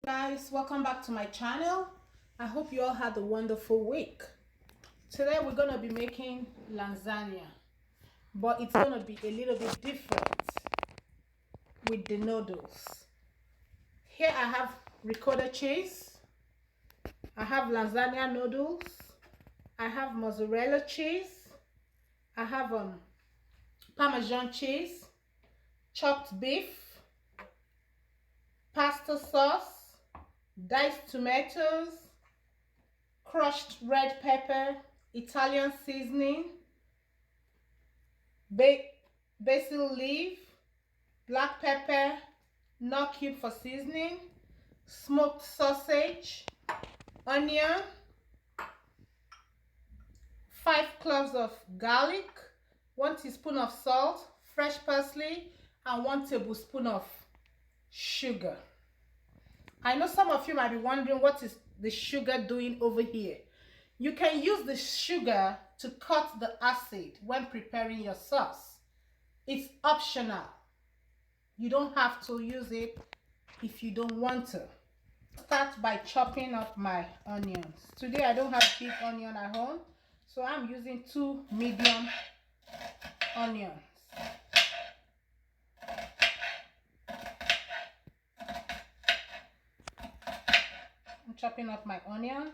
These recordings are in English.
Guys, welcome back to my channel. I hope you all had a wonderful week. Today we're going to be making lasagna, but it's going to be a little bit different with the noodles. Here I have ricotta cheese, I have lasagna noodles, I have mozzarella cheese, I have parmesan cheese, chopped beef, pasta sauce, diced tomatoes, crushed red pepper, Italian seasoning, basil leaf, black pepper, nut cube for seasoning, smoked sausage, onion, 5 cloves of garlic, 1 teaspoon of salt, fresh parsley, and 1 tablespoon of sugar. I know some of you might be wondering, what is the sugar doing over here? You can use the sugar to cut the acid when preparing your sauce. It's optional. You don't have to use it if you don't want to. Start by chopping up my onions. Today I don't have big onion at home, so I'm using 2 medium onions. I'm chopping up my onions.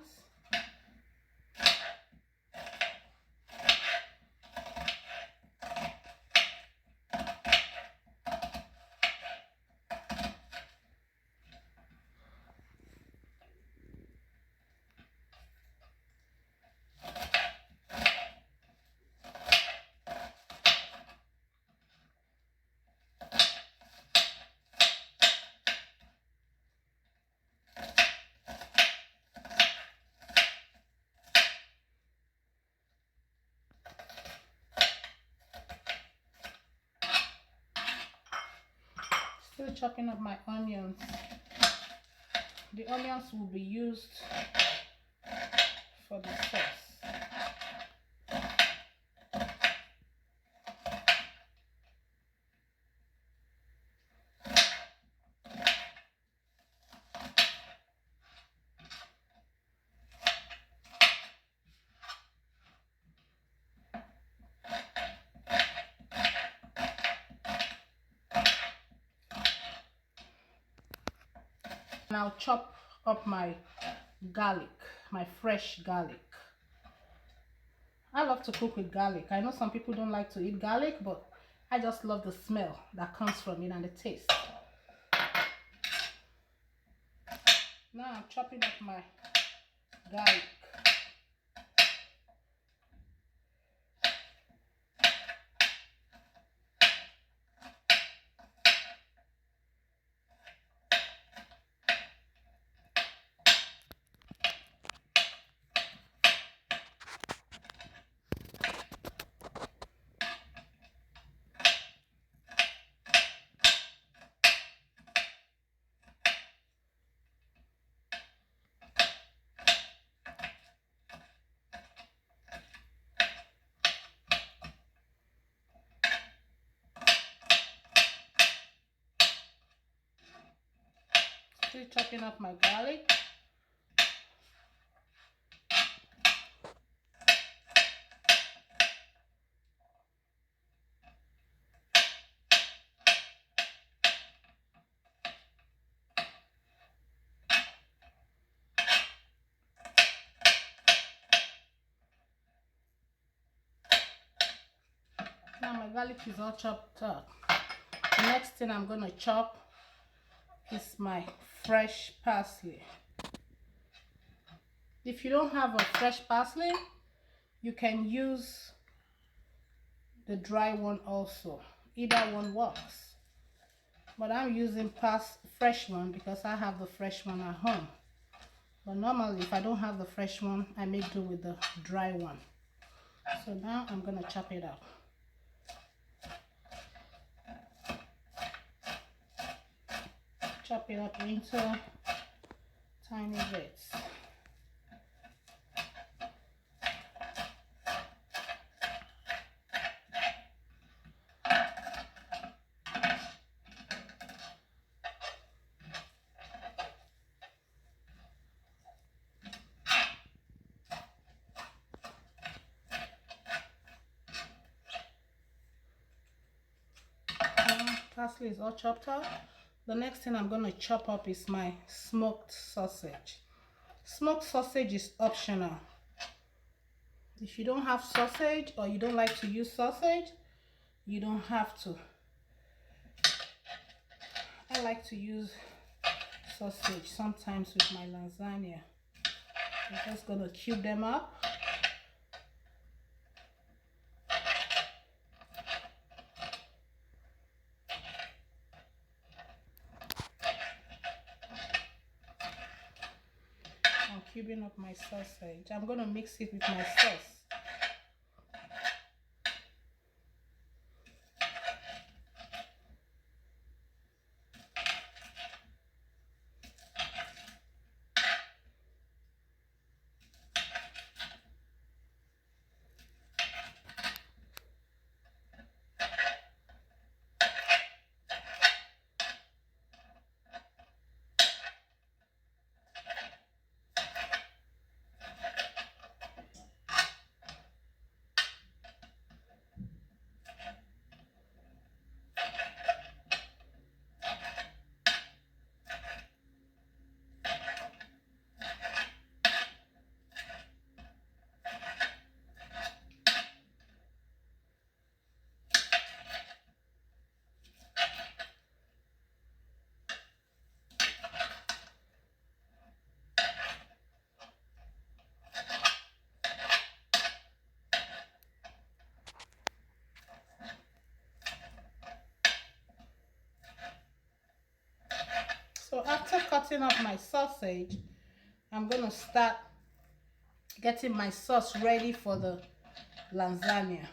Still chopping up my onions. The onions will be used for the sauce. Now chop up my garlic, my fresh garlic. I love to cook with garlic. I know some people don't like to eat garlic, but I just love the smell that comes from it and the taste. Now I'm chopping up my garlic. Still chopping up my garlic. Now my garlic is all chopped up. The next thing I'm going to chop is my fresh parsley. If you don't have a fresh parsley, you can use the dry one also. Either one works. But I'm using fresh one because I have the fresh one at home. But normally, if I don't have the fresh one, I make do with the dry one. So now I'm going to chop it up. Chop it up into tiny bits. parsley is all chopped up. The next thing I'm going to chop up is my smoked sausage. Smoked sausage is optional. If you don't have sausage or you don't like to use sausage, you don't have to. I like to use sausage sometimes with my lasagna. I'm just going to cube them up. I'm cubing up my sausage. I'm going to mix it with my sauce. So after cutting up my sausage, I'm going to start getting my sauce ready for the lasagna.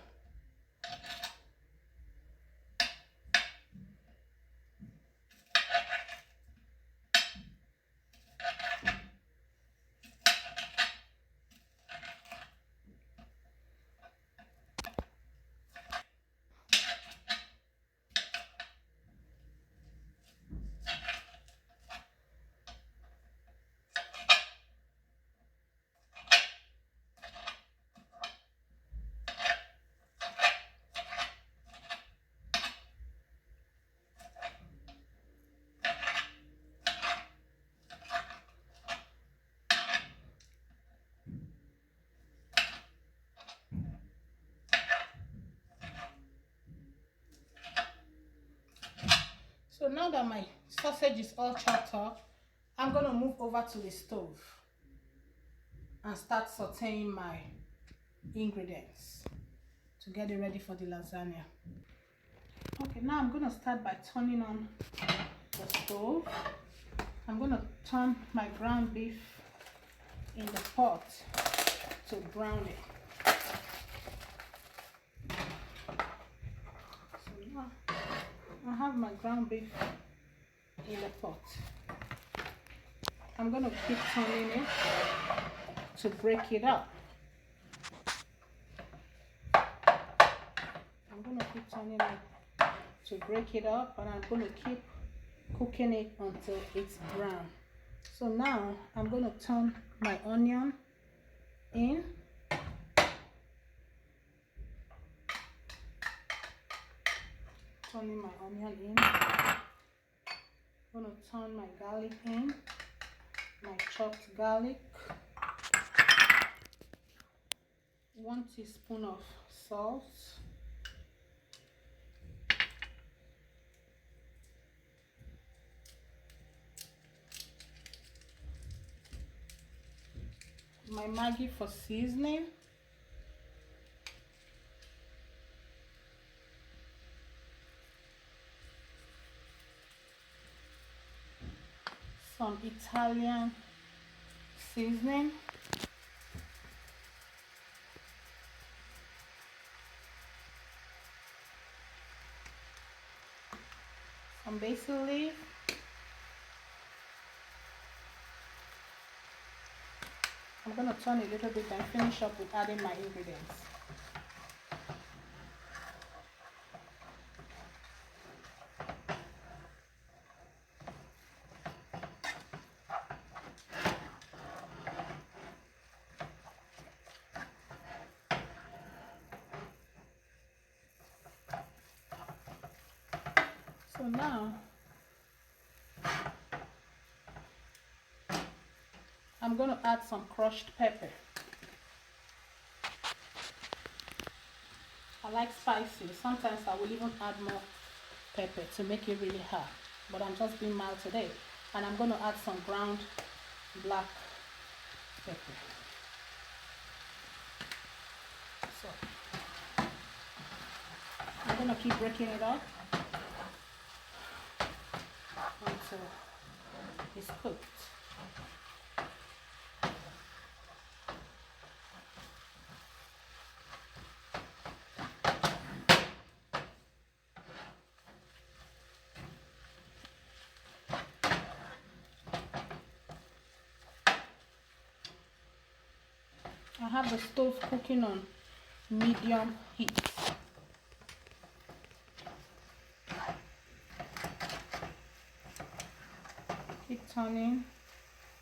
So now that my sausage is all chopped up, I'm going to move over to the stove and start sauteing my ingredients to get it ready for the lasagna. Okay, now I'm going to start by turning on the stove. I'm going to turn my ground beef in the pot to brown it. So now I have my ground beef in the pot. I'm going to keep turning it to break it up. I'm going to keep turning it to break it up, and I'm going to keep cooking it until it's brown. So now I'm going to turn my onion in. Turning my onion in. I'm going to turn my garlic in, my chopped garlic, 1 teaspoon of salt, my Maggi for seasoning, some Italian seasoning, some basil leaf, I'm going to turn a little bit and finish up with adding my ingredients. So So now I'm going to add some crushed pepper. I like spicy. Sometimes I will even add more pepper to make it really hot. But I'm just being mild today. And I'm going to add some ground black pepper. So I'm going to keep breaking it up until it's cooked. I have the stove cooking on medium heat. Keep turning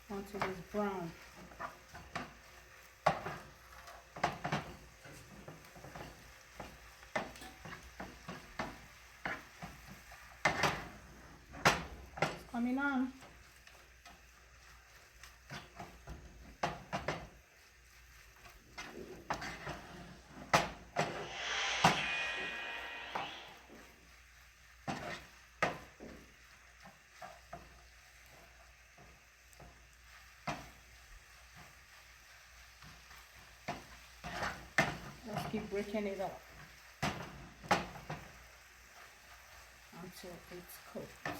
until it's brown. It's coming on. Let's keep breaking it up until it's cooked.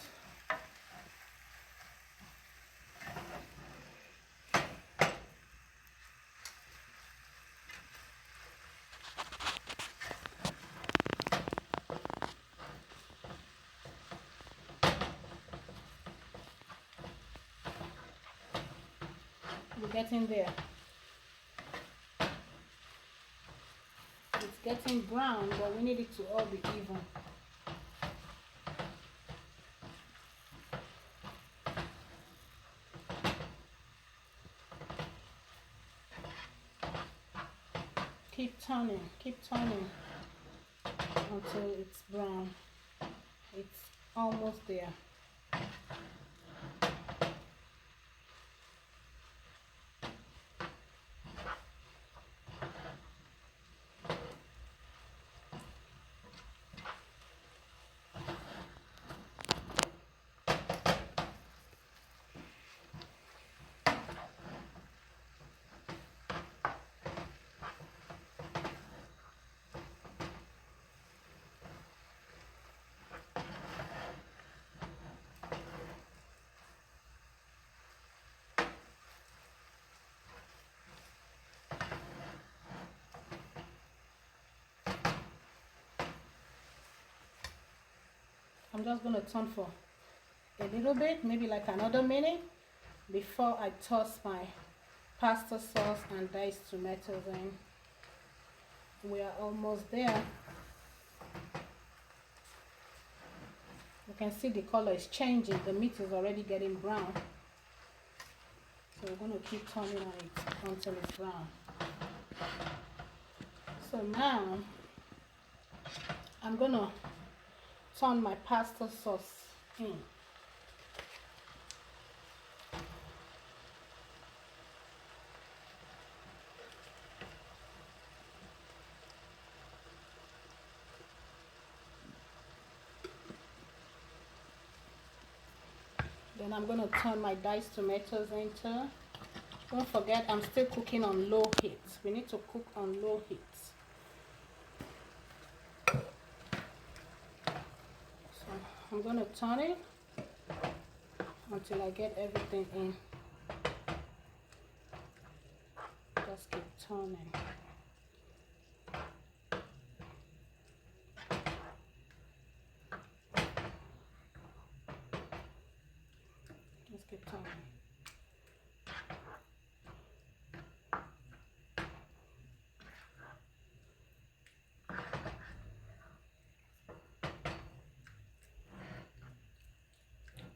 We're getting there. It's getting brown, but we need it to all be even. Keep turning until it's brown. It's almost there. I'm just going to turn for a little bit, maybe like another minute, before I toss my pasta sauce and diced tomatoes in. We are almost there. You can see the color is changing. The meat is already getting brown. So we're going to keep turning on it until it's brown. So now I'm going to turn my pasta sauce in. Then I'm going to turn my diced tomatoes into. Don't forget, I'm still cooking on low heat. We need to cook on low heat. So I'm going to turn it until I get everything in. Just keep turning. Just keep turning.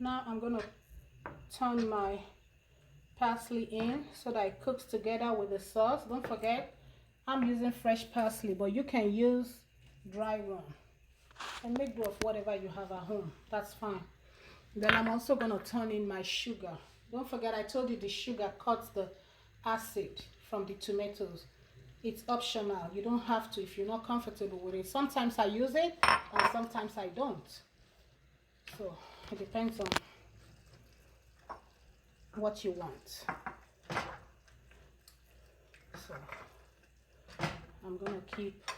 Now I'm going to turn my parsley in so that it cooks together with the sauce. Don't forget, I'm using fresh parsley, but you can use dry one. And make do of whatever you have at home. That's fine. Then I'm also going to turn in my sugar. Don't forget, I told you the sugar cuts the acid from the tomatoes. It's optional. You don't have to if you're not comfortable with it. Sometimes I use it and sometimes I don't. So it depends on what you want. So I'm going to keep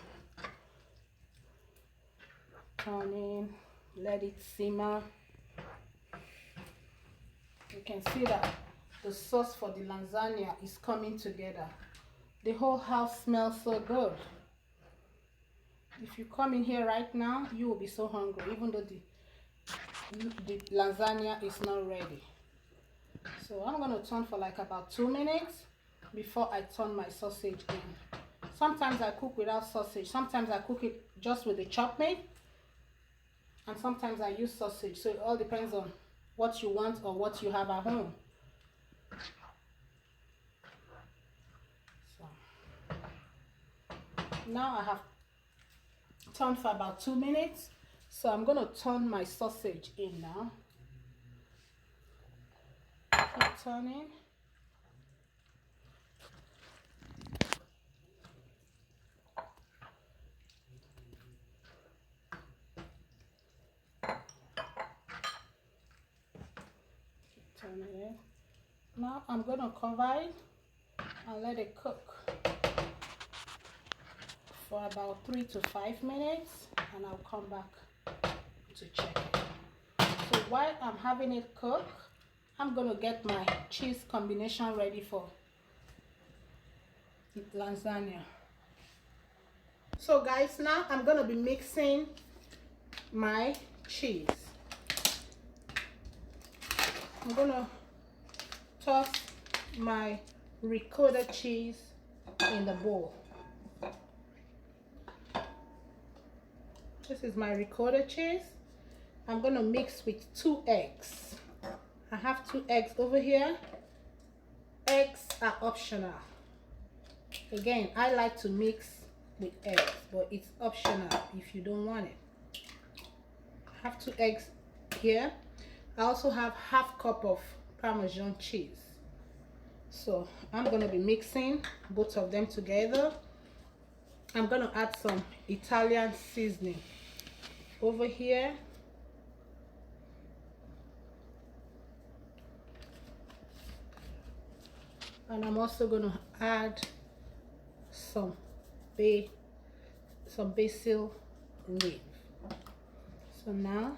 turning, let it simmer. You can see that the sauce for the lasagna is coming together. The whole house smells so good. If you come in here right now, you will be so hungry, even though the lasagna is not ready. So I'm going to turn for like about 2 minutes before I turn my sausage in. Sometimes I cook without sausage. Sometimes I cook it just with the chopped meat. And sometimes I use sausage. So it all depends on what you want or what you have at home. So now I have turned for about 2 minutes. So I'm going to turn my sausage in now. Keep turning. Now I'm going to cover it and let it cook for about 3 to 5 minutes, and I'll come back to check it. So while I'm having it cook, I'm going to get my cheese combination ready for the lasagna. So guys, now I'm going to be mixing my cheese. I'm going to toss my ricotta cheese in the bowl. This is my ricotta cheese. I'm going to mix with 2 eggs. I have 2 eggs over here. Eggs are optional. Again, I like to mix with eggs, but it's optional if you don't want it. I have 2 eggs here. I also have half cup of parmesan cheese. So I'm going to be mixing both of them together. I'm going to add some Italian seasoning over here. And I'm also going to add some basil leaf. So now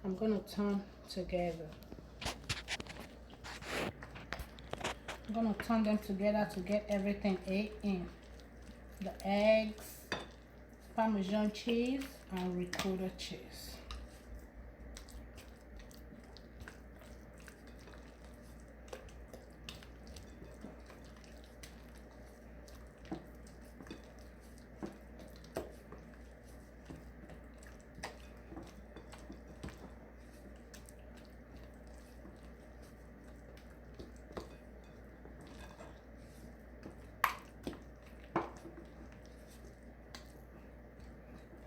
I'm going to turn together. I'm going to turn them together to get everything in. The eggs, parmesan cheese, and ricotta cheese.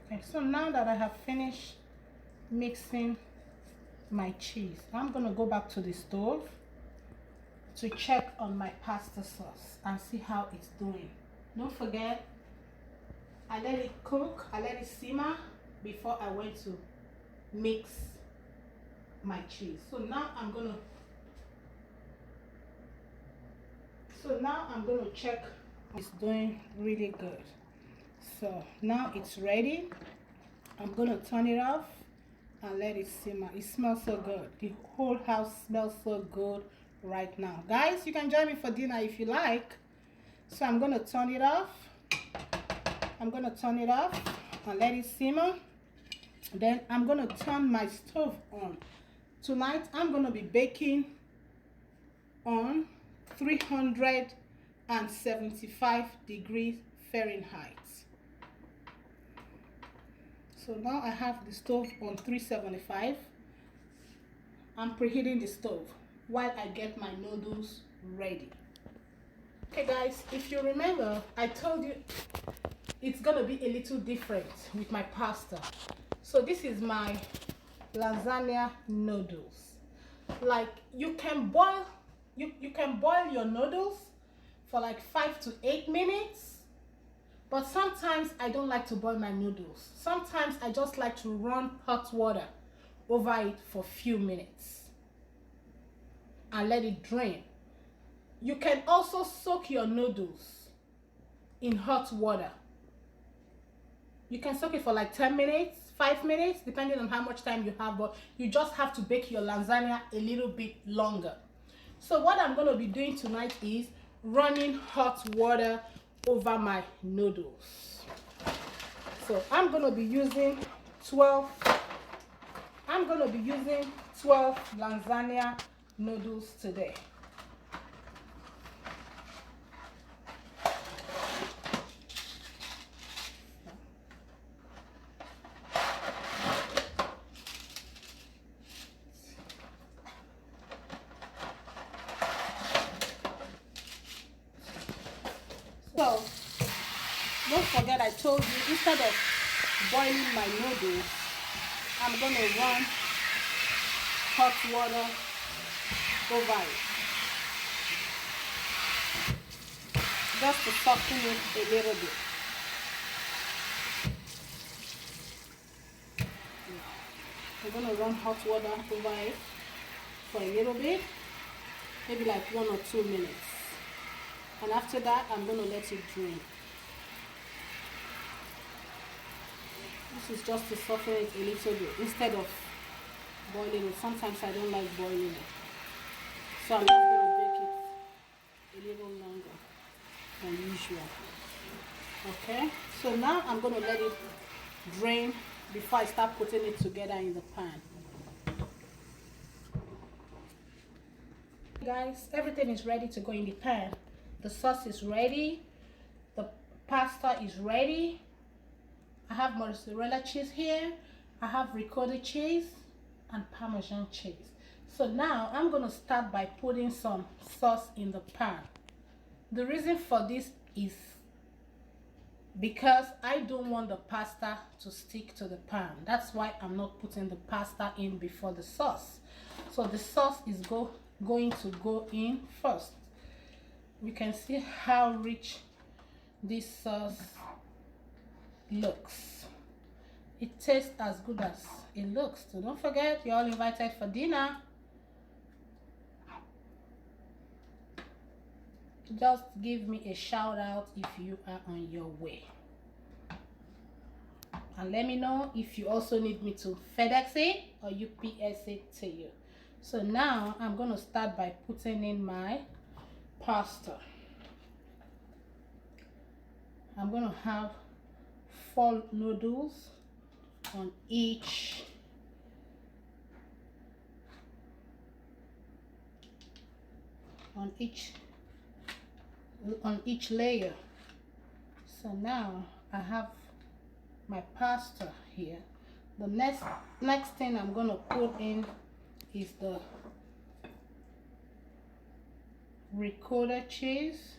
Okay, so now that I have finished mixing my cheese, I'm going to go back to the stove to check on my pasta sauce and see how it's doing. Don't forget, I let it cook, I let it simmer before I went to mix my cheese. So now I'm going to check it's doing really good. So now it's ready. I'm going to turn it off and let it simmer. It smells so good. The whole house smells so good right now. Guys, you can join me for dinner if you like. So I'm going to turn it off. I'm going to turn it off and let it simmer. Then I'm going to turn my stove on. Tonight I'm going to be baking on 375 degrees Fahrenheit. So now I have the stove on 375. I'm preheating the stove while I get my noodles ready. Okay guys, if you remember, I told you it's gonna be a little different with my pasta. So this is my lasagna noodles. Like you can boil your noodles for like 5 to 8 minutes, but sometimes I don't like to boil my noodles. Sometimes I just like to run hot water over it for a few minutes and let it drain. You can also soak your noodles in hot water. You can soak it for like 10 minutes, 5 minutes, depending on how much time you have, but you just have to bake your lasagna a little bit longer. So what I'm going to be doing tonight is running hot water over my noodles. So I'm going to be using 12 lasagna noodles today. So don't forget, I told you, instead of boiling my noodles, I'm going to run hot water over it, just to soften it a little bit. I'm going to run hot water over it for a little bit, maybe like 1 or 2 minutes. And after that, I'm going to let it drain. This is just to soften it a little bit instead of boiling it. Sometimes I don't like boiling it. So I'm just going to bake it a little longer than usual. Okay, so now I'm going to let it drain before I start putting it together in the pan. Guys, everything is ready to go in the pan. The sauce is ready. The pasta is ready. I have mozzarella cheese here. I have ricotta cheese and parmesan cheese. So now I'm going to start by putting some sauce in the pan. The reason for this is because I don't want the pasta to stick to the pan. That's why I'm not putting the pasta in before the sauce. So the sauce is going to go in first. You can see how rich this sauce looks. It tastes as good as it looks. So don't forget, you're all invited for dinner. Just give me a shout out if you are on your way, and let me know if you also need me to FedEx it or UPS it to you. So now I'm going to start by putting in my pasta. I'm going to have 4 noodles on each layer. So now I have my pasta here. The next thing I'm going to put in is the ricotta cheese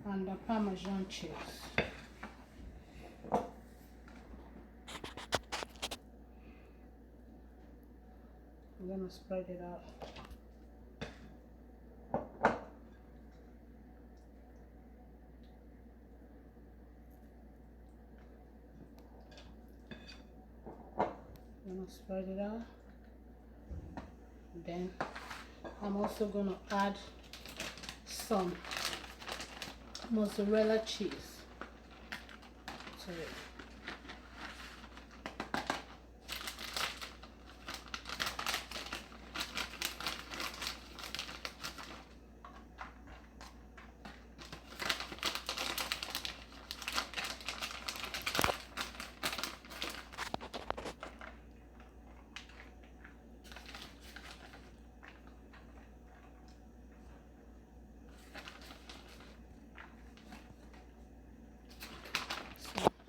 and the parmesan cheese. I'm going to spread it out. I'm going to spread it out. Then I'm also going to add some mozzarella cheese to it.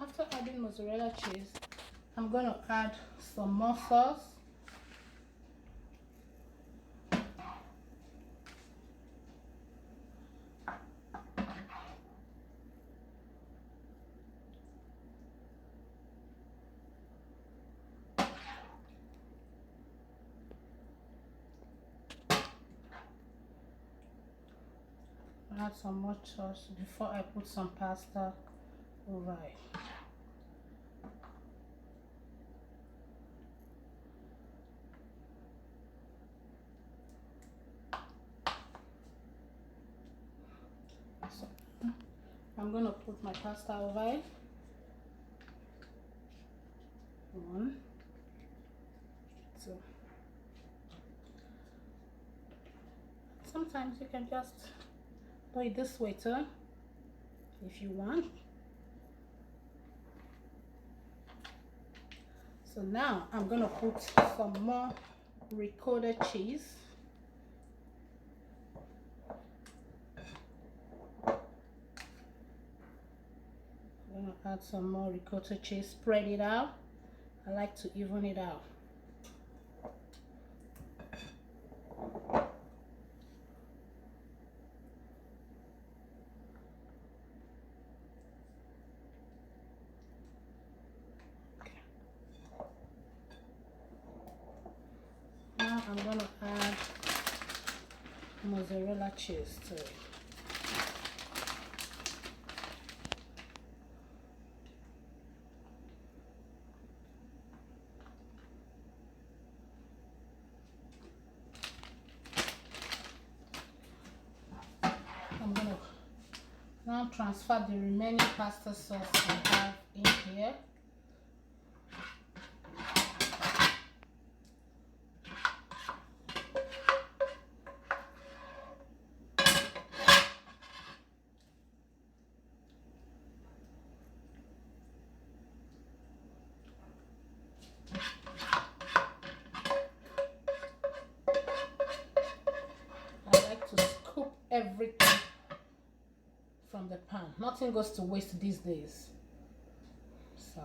After adding mozzarella cheese, I'm going to add some more sauce. add some more sauce before I put some pasta over it. So I'm gonna put my pasta over it. 1, 2. Sometimes you can just do it this way too, if you want. So now I'm gonna put some more ricotta cheese. I'm gonna add some more ricotta cheese, spread it out. I like to even it out. Now I'm gonna add mozzarella cheese to it. I'm gonna now transfer the remaining pasta sauce I have in here. Everything from the pan. Nothing goes to waste these days. So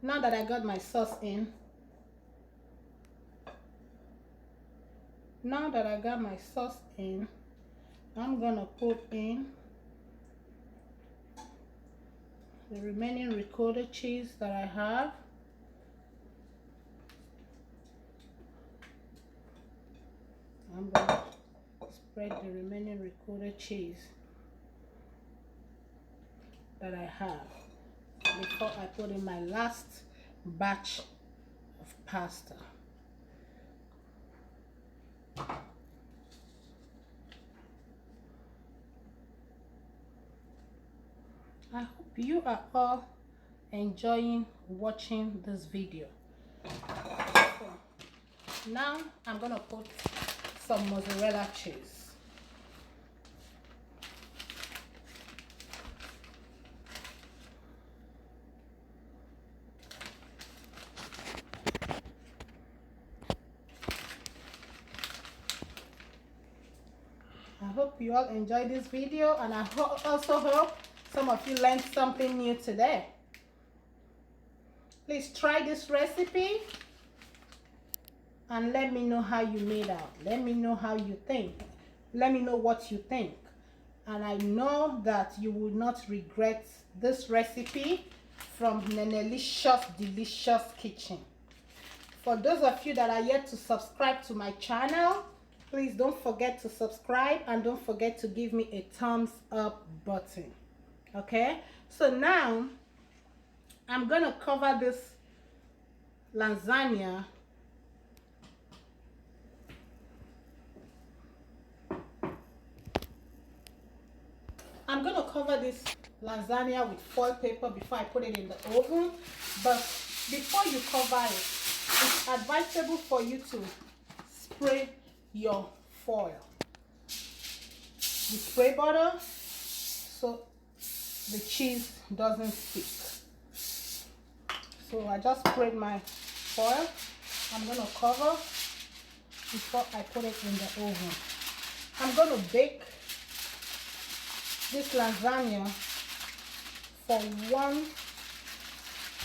now that I got my sauce in, I'm gonna put in the remaining ricotta cheese that I have. I'm going to spread the remaining ricotta cheese that I have before I put in my last batch of pasta. I hope you are all enjoying watching this video. So now I'm going to put some mozzarella cheese. I hope you all enjoyed this video, and I also hope some of you learned something new today. Please try this recipe and let me know how you made out. Let me know how you think. Let me know what you think. And I know that you will not regret this recipe from Nenelicious Delicious Kitchen. For those of you that are yet to subscribe to my channel, please don't forget to subscribe and don't forget to give me a thumbs up button. Okay? So now I'm gonna cover this lasagna with foil paper before I put it in the oven. But before you cover it, it's advisable for you to spray your foil with spray butter so the cheese doesn't stick. So I just sprayed my foil. I'm going to cover before I put it in the oven. I'm going to bake this lasagna for 1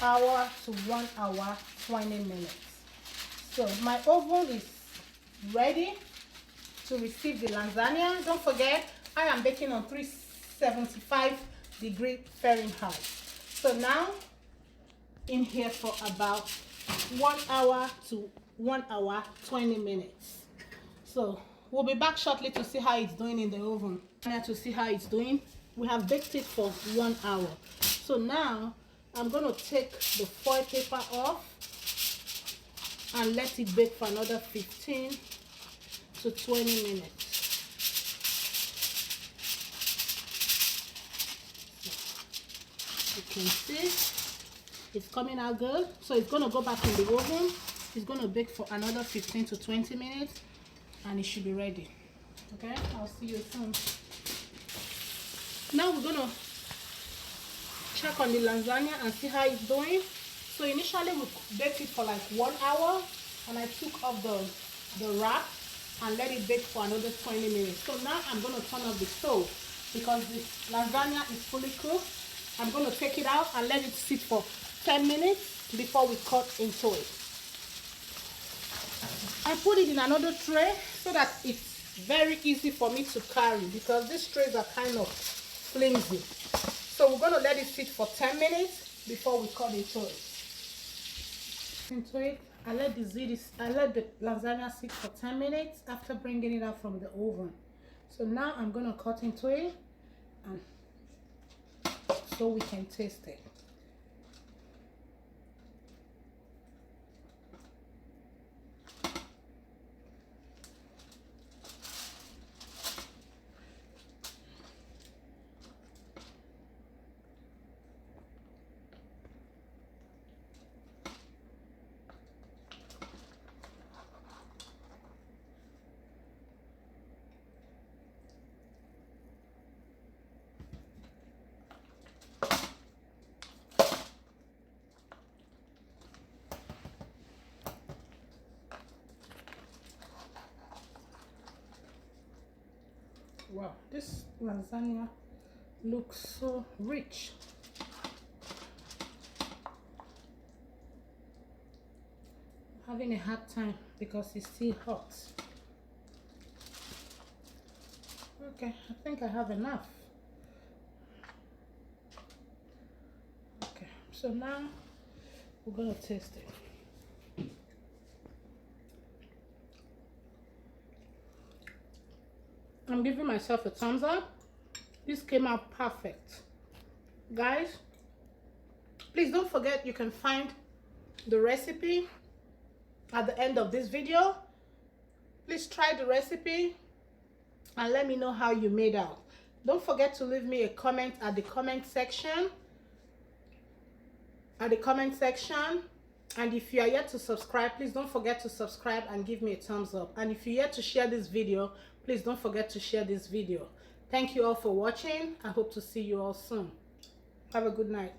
hour to 1 hour 20 minutes. So my oven is ready to receive the lasagna. Don't forget, I am baking on 375 degrees Fahrenheit. So now in here for about 1 hour to 1 hour 20 minutes. So we'll be back shortly to see how it's doing in the oven. To see how it's doing, we have baked it for 1 hour. So now I'm going to take the foil paper off and let it bake for another 15 to 20 minutes. You can see it's coming out good. So it's going to go back in the oven. It's going to bake for another 15 to 20 minutes and it should be ready. Okay, I'll see you soon. Now we're going to check on the lasagna and see how it's doing. So initially we baked it for like 1 hour and I took off the wrap and let it bake for another 20 minutes. So now I'm going to turn off the stove because the lasagna is fully cooked. I'm going to take it out and let it sit for 10 minutes before we cut into it. I put it in another tray so that it's very easy for me to carry because these trays are kind of flimsy. So we're going to let it sit for 10 minutes before we cut into it. I let the lasagna sit for 10 minutes after bringing it out from the oven. So now I'm going to cut into it and so we can taste it. Wow, this lasagna looks so rich. I'm having a hard time because it's still hot. Okay, I think I have enough. Okay, so now we're gonna taste it. I'm giving myself a thumbs up. This came out perfect. Guys, please don't forget you can find the recipe at the end of this video. Please try the recipe and let me know how you made out. Don't forget to leave me a comment at the comment section. And if you are yet to subscribe, please don't forget to subscribe and give me a thumbs up. And if you're yet to share this video, please don't forget to share this video. Thank you all for watching. I hope to see you all soon. Have a good night.